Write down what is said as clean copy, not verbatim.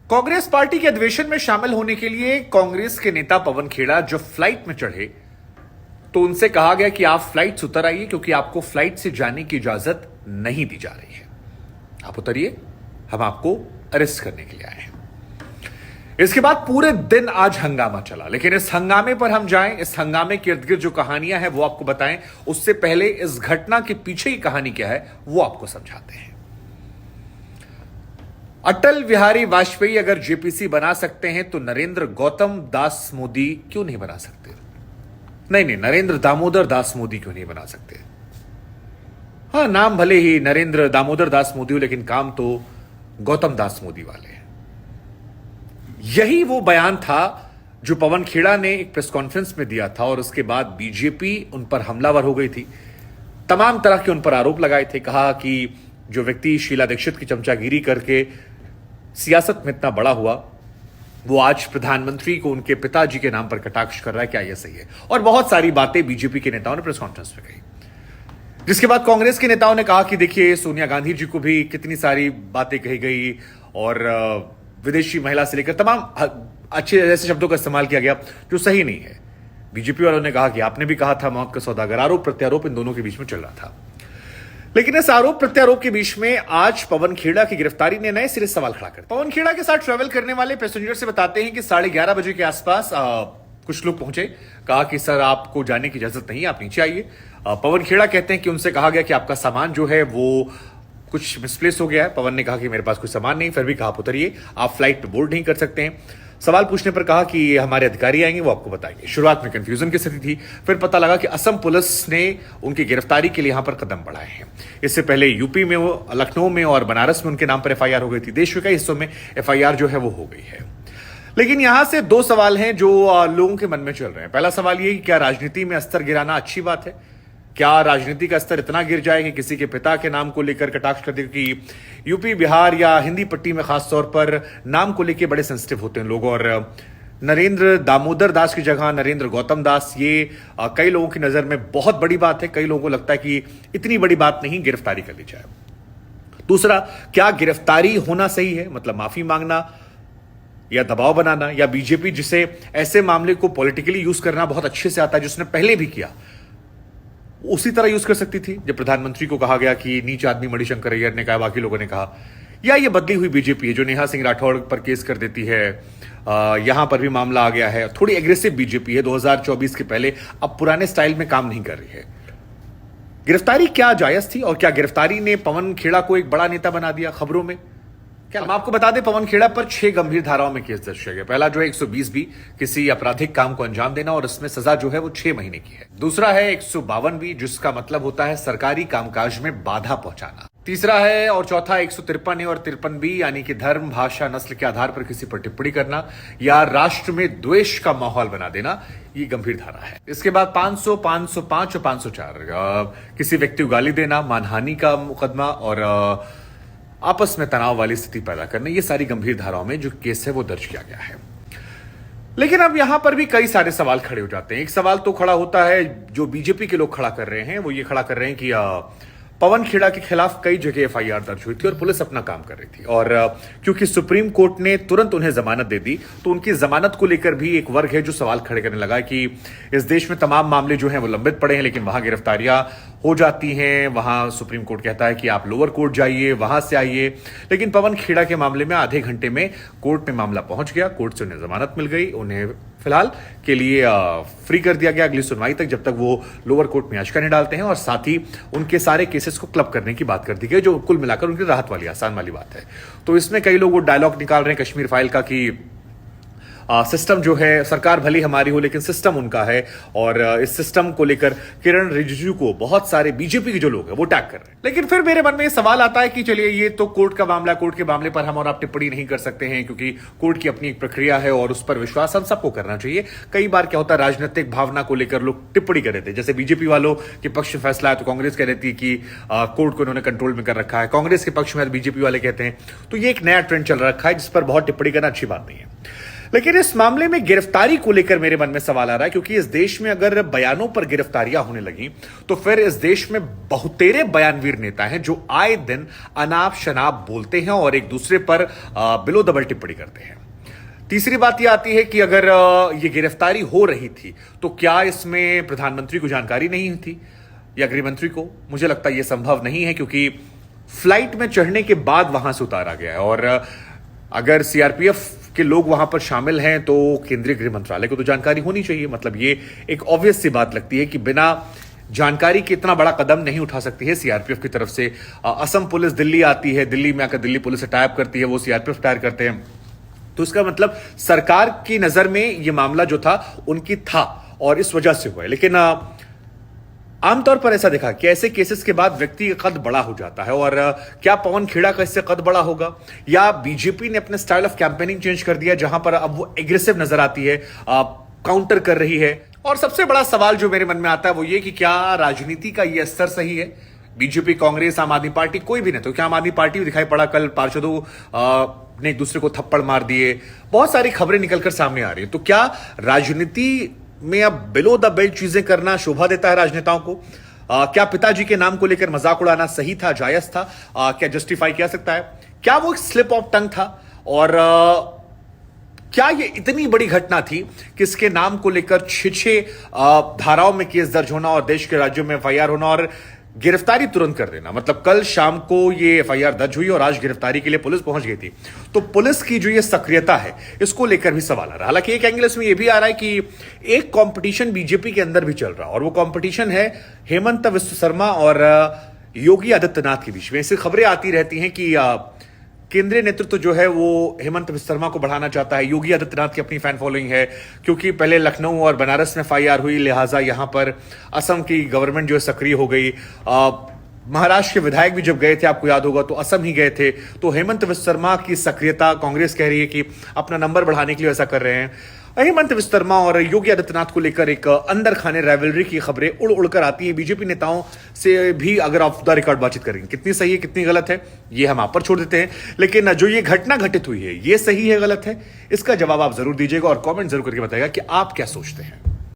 Congress party के अधिवेशन में शामिल होने के लिए कांग्रेस के नेता पवन खेड़ा जब फ्लाइट में चढ़े तो उनसे कहा गया कि आप फ्लाइट से उतर आइए क्योंकि आपको फ्लाइट से जाने की इजाजत नहीं दी जा रही है। आप उतरिए, हम आपको अरेस्ट करने के लिए आए हैं। इसके बाद पूरे दिन आज हंगामा चला, लेकिन इस हंगामे पर हम जाएं, इस हंगामे के इर्द गिर्द जो कहानियां हैं वो आपको बताएं, उससे पहले इस घटना के पीछे की कहानी क्या है वो आपको समझाते हैं। अटल बिहारी वाजपेयी अगर जेपीसी बना सकते हैं तो नरेंद्र गौतम दास मोदी क्यों नहीं बना सकते? नहीं, नरेंद्र दामोदर दास मोदी क्यों नहीं बना सकते? हाँ, नाम भले ही नरेंद्र दामोदर दास मोदी हो, लेकिन काम तो गौतम दास मोदी वाले हैं। यही वो बयान था जो पवन खेड़ा ने एक प्रेस कॉन्फ्रेंस में दिया था और उसके बाद बीजेपी उन पर हमलावर हो गई थी। तमाम तरह के उन पर आरोप लगाए थे। कहा कि जो व्यक्ति शीला दीक्षित की चमचागिरी करके सियासत में इतना बड़ा हुआ, वो आज प्रधानमंत्री को उनके पिताजी के नाम पर कटाक्ष कर रहा है, क्या यह सही है? और बहुत सारी बातें बीजेपी के नेताओं ने प्रेस कॉन्फ्रेंस में कही, जिसके बाद कांग्रेस के नेताओं ने कहा कि देखिए, सोनिया गांधी जी को भी कितनी सारी बातें कही गई और विदेशी महिला से लेकर तमाम अच्छे ऐसे शब्दों का इस्तेमाल किया गया जो सही नहीं है। बीजेपी वालों ने कहा कि आपने भी कहा था मौत का सौदागर। आरोप प्रत्यारोप इन दोनों के बीच में चल रहा था, लेकिन इस आरोप प्रत्यारोप के बीच में आज पवन खेड़ा की गिरफ्तारी ने नए सिरे से सवाल खड़ा कर। पवन खेड़ा के साथ ट्रैवल करने वाले पैसेंजर से बताते हैं कि 11:30 बजे के आसपास कुछ लोग पहुंचे, कहा कि सर आपको जाने की इजाजत नहीं है, आप नीचे आइए। पवन खेड़ा कहते हैं कि उनसे कहा गया कि आपका सामान जो है वो कुछ मिसप्लेस हो गया है। पवन ने कहा कि मेरे पास कोई सामान नहीं, फिर भी कहा आप उतरिए, आप फ्लाइट पे बोर्ड नहीं कर सकते हैं। सवाल पूछने पर कहा कि हमारे अधिकारी आएंगे, वो आपको बताएंगे। शुरुआत में कंफ्यूजन की स्थिति थी, फिर पता लगा कि असम पुलिस ने उनकी गिरफ्तारी के लिए यहां पर कदम बढ़ाए हैं। इससे पहले यूपी में, लखनऊ में और बनारस में उनके नाम पर एफआईआर हो गई थी। देश के कई हिस्सों में एफआईआर जो है वो हो गई है। लेकिन यहां से दो सवाल हैं जो लोगों के मन में चल रहे हैं। पहला सवाल ये कि क्या राजनीति में अस्तर गिराना अच्छी बात है? क्या राजनीति का स्तर इतना गिर जाए कि किसी के पिता के नाम को लेकर कटाक्ष कर दे? कि यूपी, बिहार या हिंदी पट्टी में खास तौर पर नाम को लेकर बड़े सेंसिटिव होते हैं लोग, और नरेंद्र दामोदर दास की जगह नरेंद्र गौतम दास, ये कई लोगों की नजर में बहुत बड़ी बात है। कई लोगों को लगता है कि इतनी बड़ी बात नहीं, गिरफ्तारी कर ली जाए। दूसरा, क्या गिरफ्तारी होना सही है? मतलब माफी मांगना या दबाव बनाना, या बीजेपी जिसे ऐसे मामले को पॉलिटिकली यूज करना बहुत अच्छे से आता है, जिसने पहले भी किया, उसी तरह यूज कर सकती थी। जब प्रधानमंत्री को कहा गया कि नीच आदमी मणिशंकर अय्यर ने कहा, बाकी लोगों ने कहा, या ये बदली हुई बीजेपी है जो नेहा सिंह राठौड़ पर केस कर देती है, यहां पर भी मामला आ गया है। थोड़ी एग्रेसिव बीजेपी है 2024 के पहले, अब पुराने स्टाइल में काम नहीं कर रही है। गिरफ्तारी क्या जायज थी और क्या गिरफ्तारी ने पवन खेड़ा को एक बड़ा नेता बना दिया खबरों में? क्या हम आपको बता दें, पवन खेड़ा पर 6 गंभीर धाराओं में केस दर्ज किया गया। पहला जो है 120 बी, किसी आपराधिक काम को अंजाम देना, और इसमें सजा जो है वो 6 महीने की है। दूसरा है 152 बी, जिसका मतलब होता है सरकारी कामकाज में बाधा पहुंचाना। तीसरा है और चौथा 153 है और 53 बी, यानी कि धर्म, भाषा, नस्ल के आधार पर किसी पर टिप्पणी करना या राष्ट्र में द्वेष का माहौल बना देना, ये गंभीर धारा है। इसके बाद 500, 505 और 504 किसी व्यक्ति को गाली देना, मानहानि का मुकदमा और आपस में तनाव वाली स्थिति पैदा करने, ये सारी गंभीर धाराओं में जो केस है वो दर्ज किया गया है। लेकिन अब यहां पर भी कई सारे सवाल खड़े हो जाते हैं। एक सवाल तो खड़ा होता है जो बीजेपी के लोग खड़ा कर रहे हैं, वो ये खड़ा कर रहे हैं कि पवन खेड़ा के खिलाफ कई जगह एफआईआर दर्ज हुई थी और पुलिस अपना काम कर रही थी, और क्योंकि सुप्रीम कोर्ट ने तुरंत उन्हें जमानत दे दी, तो उनकी जमानत को लेकर भी एक वर्ग है जो सवाल खड़े करने लगा कि इस देश में तमाम मामले जो हैं वो लंबित पड़े हैं, लेकिन वहां गिरफ्तारियां हो जाती हैं, वहां सुप्रीम कोर्ट कहता है कि आप लोअर कोर्ट जाइए, वहां से आइए। लेकिन पवन खेड़ा के मामले में आधे घंटे में कोर्ट में मामला पहुंच गया, कोर्ट से उन्हें जमानत मिल गई, उन्हें फिलहाल के लिए फ्री कर दिया गया अगली सुनवाई तक, जब तक वो लोअर कोर्ट में याचिका नहीं डालते हैं, और साथ ही उनके सारे केसेस को क्लब करने की बात कर दी गई, जो कुल मिलाकर उनकी राहत वाली आसान वाली बात है। तो इसमें कई लोग वो डायलॉग निकाल रहे हैं कश्मीर फाइल का कि सिस्टम जो है, सरकार भली हमारी हो लेकिन सिस्टम उनका है, और इस सिस्टम को लेकर किरण रिजिजू को बहुत सारे बीजेपी के जो लोग हैं वो टैग कर रहे हैं। लेकिन फिर मेरे मन में ये सवाल आता है कि चलिए ये तो कोर्ट का मामला, कोर्ट के मामले पर हम और आप टिप्पणी नहीं कर सकते हैं क्योंकि कोर्ट की अपनी एक प्रक्रिया है और उस पर विश्वास हम सबको करना चाहिए। कई बार क्या होता है, राजनीतिक भावना को लेकर लोग टिप्पणी कर देते हैं। जैसे बीजेपी वालों के पक्ष में फैसला है तो कांग्रेस कह देती है कि कोर्ट को इन्होंने कंट्रोल में कर रखा है, कांग्रेस के पक्ष में बीजेपी वाले कहते हैं। तो ये एक नया ट्रेंड चल रखा है जिस पर बहुत टिप्पणी करना अच्छी बात नहीं है। लेकिन इस मामले में गिरफ्तारी को लेकर मेरे मन में सवाल आ रहा है, क्योंकि इस देश में अगर बयानों पर गिरफ्तारियां होने लगी तो फिर इस देश में बहुतेरे बयानवीर नेता हैं जो आए दिन अनाप शनाप बोलते हैं और एक दूसरे पर बिलो दबल टिप्पणी करते हैं। तीसरी बात यह आती है कि अगर ये गिरफ्तारी हो रही थी तो क्या इसमें प्रधानमंत्री को जानकारी नहीं थी या गृहमंत्री को? मुझे लगता है यह संभव नहीं है, क्योंकि फ्लाइट में चढ़ने के बाद वहां से उतारा गया है और अगर सीआरपीएफ के लोग वहां पर शामिल हैं तो केंद्रीय गृह मंत्रालय को तो जानकारी होनी चाहिए। मतलब ये एक ऑब्वियस सी बात लगती है कि बिना जानकारी के इतना बड़ा कदम नहीं उठा सकती है सीआरपीएफ की तरफ से। असम पुलिस दिल्ली आती है, दिल्ली में आकर दिल्ली पुलिस से टाइप करती है, वो सीआरपीएफ टायर करते हैं, तो इसका मतलब सरकार की नजर में यह मामला जो था उनकी था और इस वजह से हुआ है। लेकिन आमतौर पर ऐसा देखा कि ऐसे केसेस के बाद व्यक्ति का कद बड़ा हो जाता है और क्या पवन खेड़ा का इससे कद बड़ा होगा या बीजेपी ने अपने स्टाइल ऑफ कैंपेनिंग चेंज कर दिया, जहां पर अब वो एग्रेसिव नजर आती है, काउंटर कर रही है। और सबसे बड़ा सवाल जो मेरे मन में आता है वो ये कि क्या राजनीति का ये स्तर सही है? बीजेपी, कांग्रेस, आम आदमी पार्टी, कोई भी नहीं, तो क्या आम आदमी पार्टी दिखाई पड़ा कल पार्षदों ने एक दूसरे को थप्पड़ मार दिए, बहुत सारी खबरें निकलकर सामने आ रही है। तो क्या राजनीति में अब बिलो द बेल्ट चीजें करना शोभा देता है राजनेताओं को? क्या पिताजी के नाम को लेकर मजाक उड़ाना सही था, जायज था? क्या जस्टिफाई किया सकता है? क्या वो एक स्लिप ऑफ टंग था? और क्या ये इतनी बड़ी घटना थी कि इसके नाम को लेकर 6 धाराओं में केस दर्ज होना और देश के राज्यों में एफआईआर होना और गिरफ्तारी तुरंत कर देना? मतलब कल शाम को ये एफआईआर दर्ज हुई और आज गिरफ्तारी के लिए पुलिस पहुंच गई थी। तो पुलिस की जो ये सक्रियता है इसको लेकर भी सवाल आ रहा है। हालांकि एक एंगल इसमें यह भी आ रहा है कि एक कंपटीशन बीजेपी के अंदर भी चल रहा है और वो कंपटीशन है हेमंत विश्व शर्मा और योगी आदित्यनाथ के बीच में। ऐसी खबरें आती रहती हैं कि केंद्रीय नेतृत्व जो है वो हेमंत विश्व शर्मा को बढ़ाना चाहता है, योगी आदित्यनाथ की अपनी फैन फॉलोइंग है, क्योंकि पहले लखनऊ और बनारस में एफआईआर हुई, लिहाजा यहां पर असम की गवर्नमेंट जो है सक्रिय हो गई। महाराष्ट्र के विधायक भी जब गए थे, आपको याद होगा, तो असम ही गए थे। तो हेमंत विश्व शर्मा की सक्रियता कांग्रेस कह रही है कि अपना नंबर बढ़ाने के लिए ऐसा कर रहे हैं। हेमंत विश्व शर्मा और योगी आदित्यनाथ को लेकर एक अंदर खाने राइवलरी की खबरें उड़ उड़कर आती है। बीजेपी नेताओं से भी अगर ऑफ द रिकॉर्ड बातचीत करेंगे, कितनी सही है कितनी गलत है ये हम आप पर छोड़ देते हैं, लेकिन जो ये घटना घटित हुई है ये सही है गलत है, इसका जवाब आप जरूर दीजिएगा और कमेंट जरूर करके बताइएगा कि आप क्या सोचते हैं।